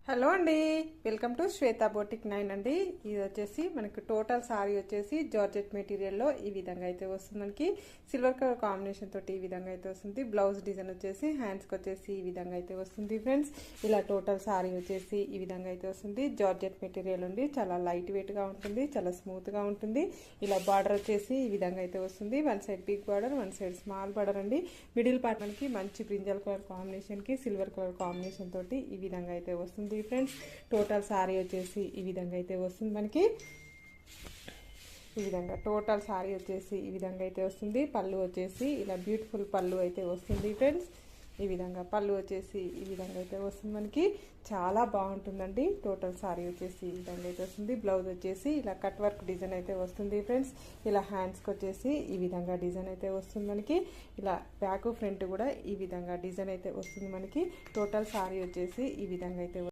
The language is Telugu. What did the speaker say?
హలో అండి, వెల్కమ్ టు శ్వేతా బోటిక్ 9 అండి. ఇది వచ్చేసి మనకి టోటల్ సారీ వచ్చేసి జార్జెట్ మెటీరియల్లో ఈ విధంగా అయితే వస్తుంది. మనకి సిల్వర్ కలర్ కాంబినేషన్ తోటి ఈ విధంగా అయితే వస్తుంది. బ్లౌజ్ డిజైన్ వచ్చేసి హ్యాండ్స్కి వచ్చేసి ఈ విధంగా అయితే వస్తుంది ఫ్రెండ్స్. ఇలా టోటల్ సారీ వచ్చేసి ఈ విధంగా అయితే వస్తుంది. జార్జెట్ మెటీరియల్ ఉంది, చాలా లైట్ వెయిట్గా ఉంటుంది, చాలా స్మూత్గా ఉంటుంది. ఇలా బార్డర్ వచ్చేసి ఈ విధంగా అయితే వస్తుంది. One side big border, one side small border అండి. మిడిల్ పార్ట్ మనకి మంచి బ్రింజల్ కలర్ కాంబినేషన్కి సిల్వర్ కలర్ కాంబినేషన్ తోటి ఈ విధంగా అయితే వస్తుంది ఫ్రెండ్స్. టోటల్ సారీ వచ్చేసి ఈ విధంగా అయితే వస్తుంది. మనకి ఈ విధంగా టోటల్ సారీ వచ్చేసి ఈ విధంగా అయితే వస్తుంది. పళ్ళు వచ్చేసి ఇలా బ్యూటిఫుల్ పళ్ళు అయితే వస్తుంది ఫ్రెండ్స్. ఈ విధంగా పళ్ళు వచ్చేసి ఈ విధంగా అయితే వస్తుంది. మనకి చాలా బాగుంటుందండి. టోటల్ సారీ వచ్చేసి ఈ విధంగా అయితే వస్తుంది. బ్లౌజ్ వచ్చేసి ఇలా కట్ వర్క్ డిజైన్ అయితే వస్తుంది ఫ్రెండ్స్. ఇలా హ్యాండ్స్కి వచ్చేసి ఈ విధంగా డిజైన్ అయితే వస్తుంది. మనకి ఇలా బ్యాక్ ఫ్రంట్ కూడా ఈ విధంగా డిజైన్ అయితే వస్తుంది. మనకి టోటల్ సారీ వచ్చేసి ఈ విధంగా అయితే